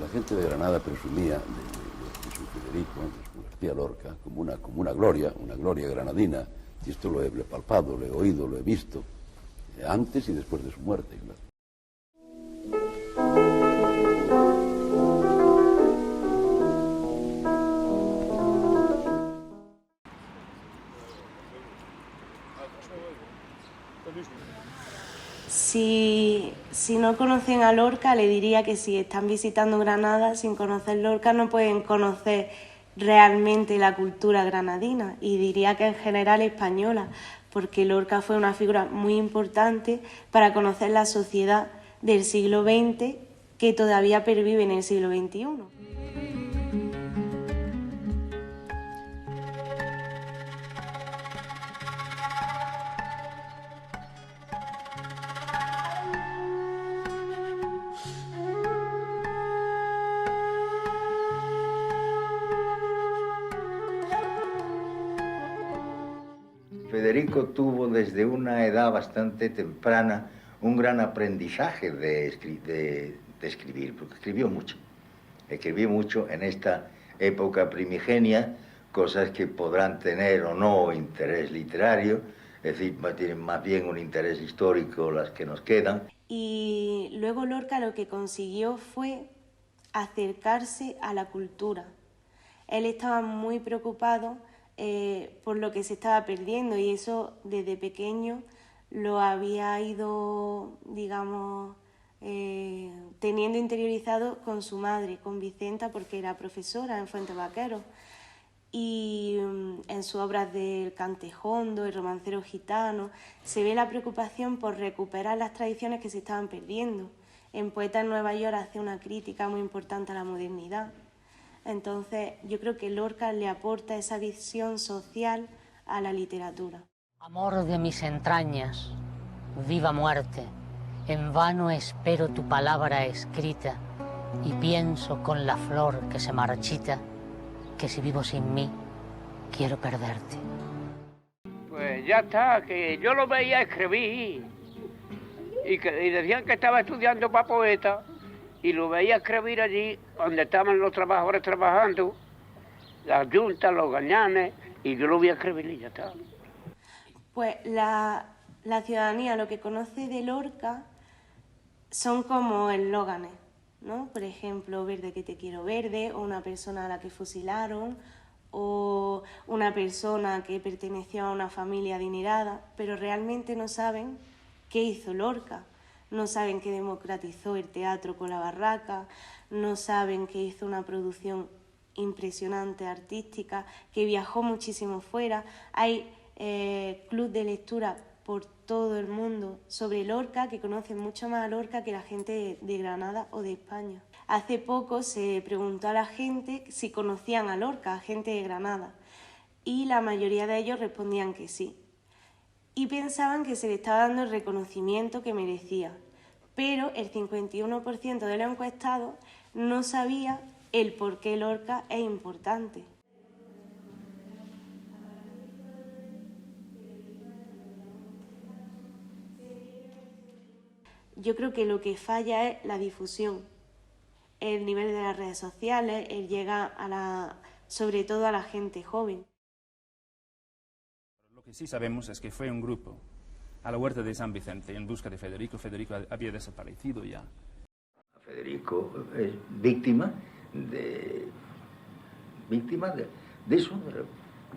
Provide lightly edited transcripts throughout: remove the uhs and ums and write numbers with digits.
la gente de Granada presumía de su Federico, de su García Lorca, como una gloria granadina, y esto lo he palpado, lo he oído, lo he visto, antes y después de su muerte, claro. Si no conocen a Lorca, le diría que si están visitando Granada sin conocer Lorca no pueden conocer realmente la cultura granadina, y diría que en general española, porque Lorca fue una figura muy importante para conocer la sociedad del siglo XX que todavía pervive en el siglo XXI. Federico tuvo desde una edad bastante temprana un gran aprendizaje de escribir, porque escribió mucho en esta época primigenia, cosas que podrán tener o no interés literario, es decir, tienen más bien un interés histórico las que nos quedan. Y luego Lorca lo que consiguió fue acercarse a la cultura. Él estaba muy preocupado por lo que se estaba perdiendo, y eso desde pequeño lo había ido, digamos, teniendo interiorizado con su madre, con Vicenta, porque era profesora en Fuente Vaqueros. Y en sus obras del Cantejondo, el Romancero Gitano, se ve la preocupación por recuperar las tradiciones que se estaban perdiendo. En Poeta en Nueva York hace una crítica muy importante a la modernidad. Entonces, yo creo que Lorca le aporta esa visión social a la literatura. Amor de mis entrañas, viva muerte, en vano espero tu palabra escrita y pienso con la flor que se marchita que si vivo sin mí, quiero perderte. Pues ya está, que yo lo veía escribir y decían que estaba estudiando para poeta, y lo veía escribir allí donde estaban los trabajadores trabajando, las yuntas, los gañanes, y yo lo voy a escribir y ya está. Pues la ciudadanía lo que conoce de Lorca son como eslóganes, ¿no? Por ejemplo, verde que te quiero verde, o una persona a la que fusilaron, o una persona que perteneció a una familia adinerada, pero realmente no saben qué hizo Lorca. No saben que democratizó el teatro con la barraca, no saben que hizo una producción impresionante, artística, que viajó muchísimo fuera. Hay club de lectura por todo el mundo sobre Lorca, que conocen mucho más a Lorca que la gente de Granada o de España. Hace poco se preguntó a la gente si conocían a Lorca, a gente de Granada, y la mayoría de ellos respondían que sí. Y pensaban que se le estaba dando el reconocimiento que merecía, pero el 51% de los encuestados no sabía el por qué Lorca es importante. Yo creo que lo que falla es la difusión, el nivel de las redes sociales, el llegar sobre todo a la gente joven. Lo que sí sabemos es que fue un grupo a la huerta de San Vicente en busca de Federico. Federico había desaparecido ya. Federico es víctima de eso,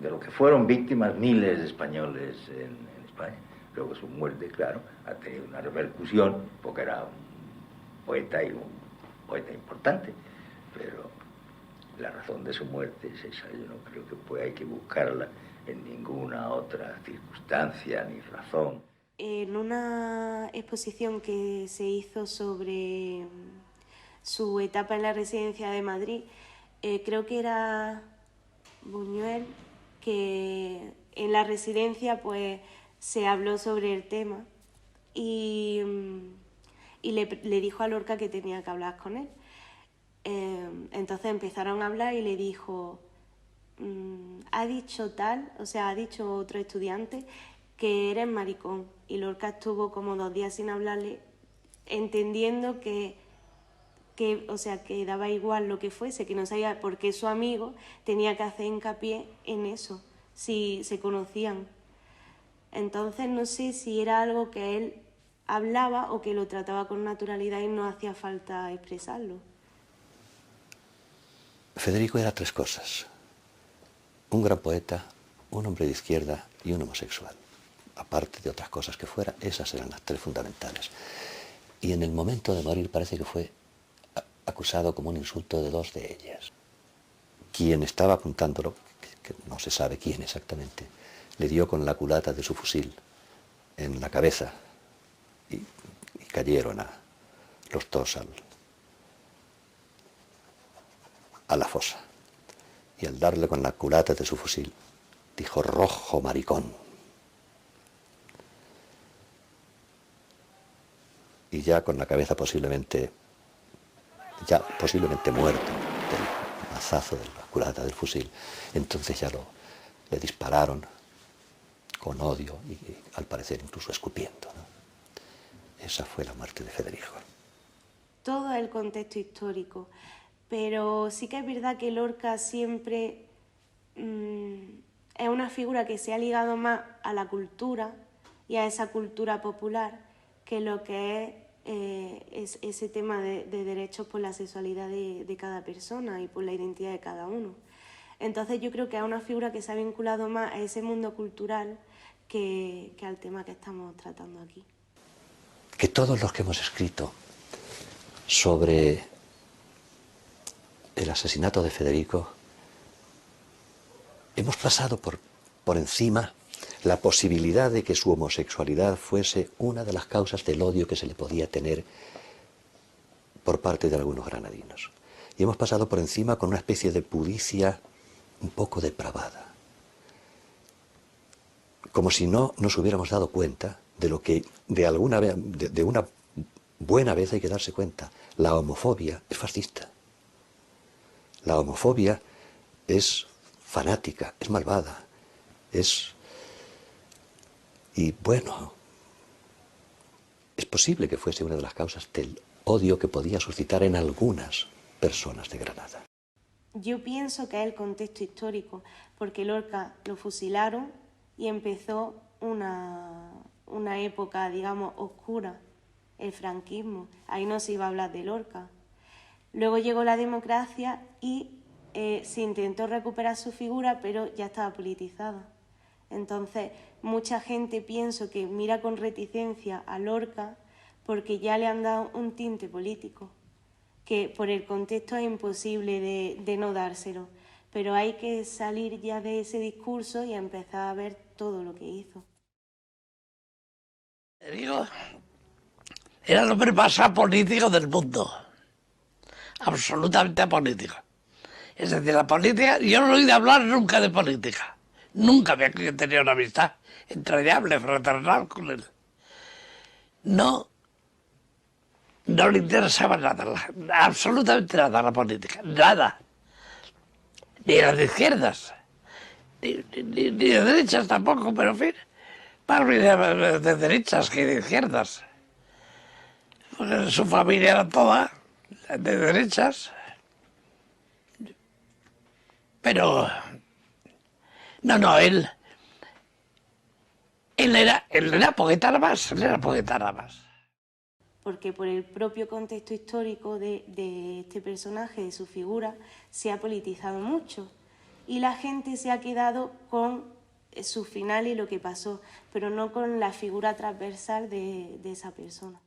de lo que fueron víctimas miles de españoles en España. Luego su muerte, claro, ha tenido una repercusión, porque era un poeta y un poeta importante, pero la razón de su muerte es esa. Yo no creo que hay que buscarla en ninguna otra circunstancia ni razón. En una exposición que se hizo sobre su etapa en la Residencia de Madrid, creo que era Buñuel, que en la residencia pues se habló sobre el tema y le dijo a Lorca que tenía que hablar con él. Entonces empezaron a hablar y le dijo, ha dicho otro estudiante que eres maricón. Y Lorca estuvo como 2 días sin hablarle, entendiendo que o sea, que daba igual lo que fuese, que no sabía por qué su amigo tenía que hacer hincapié en eso, si se conocían. Entonces no sé si era algo que él hablaba o que lo trataba con naturalidad y no hacía falta expresarlo. Federico era tres cosas: un gran poeta, un hombre de izquierda y un homosexual. Aparte de otras cosas que fuera, esas eran las tres fundamentales. Y en el momento de morir parece que fue acusado como un insulto de dos de ellas. Quien estaba apuntándolo, que no se sabe quién exactamente, le dio con la culata de su fusil en la cabeza y cayeron los dos a la fosa. Y al darle con la culata de su fusil, dijo: rojo maricón. Y ya con la cabeza posiblemente muerto del mazazo de la culata del fusil, entonces ya le dispararon con odio y al parecer incluso escupiendo, ¿no? Esa fue la muerte de Federico. Todo el contexto histórico, pero sí que es verdad que Lorca siempre es una figura que se ha ligado más a la cultura y a esa cultura popular que lo que es ese tema de derechos por la sexualidad de cada persona y por la identidad de cada uno. Entonces yo creo que es una figura que se ha vinculado más a ese mundo cultural que al tema que estamos tratando aquí. Que todos los que hemos escrito sobre el asesinato de Federico hemos pasado por encima la posibilidad de que su homosexualidad fuese una de las causas del odio que se le podía tener por parte de algunos granadinos. Y hemos pasado por encima con una especie de pudicia un poco depravada. Como si no nos hubiéramos dado cuenta de lo que de una buena vez hay que darse cuenta. La homofobia es fascista. La homofobia es fanática, es malvada, Y bueno, es posible que fuese una de las causas del odio que podía suscitar en algunas personas de Granada. Yo pienso que es el contexto histórico, porque Lorca lo fusilaron y empezó una época, digamos, oscura, el franquismo. Ahí no se iba a hablar de Lorca. Luego llegó la democracia y se intentó recuperar su figura, pero ya estaba politizada. Entonces, mucha gente pienso que mira con reticencia a Lorca porque ya le han dado un tinte político, que por el contexto es imposible de no dárselo. Pero hay que salir ya de ese discurso y empezar a ver todo lo que hizo. Digo, era el hombre más apolítico del mundo. Absolutamente apolítico. Es decir, la política, yo no he oído hablar nunca de política. Nunca había tenido una amistad entrañable, fraternal con él. No le interesaba nada, absolutamente nada la política, nada. Ni las de izquierdas, ni de derechas tampoco, pero en fin, más bien de derechas que de izquierdas. Porque su familia era toda de derechas. Pero no, él era poeta nada más, Porque por el propio contexto histórico de este personaje, de su figura, se ha politizado mucho. Y la gente se ha quedado con su final y lo que pasó, pero no con la figura transversal de esa persona.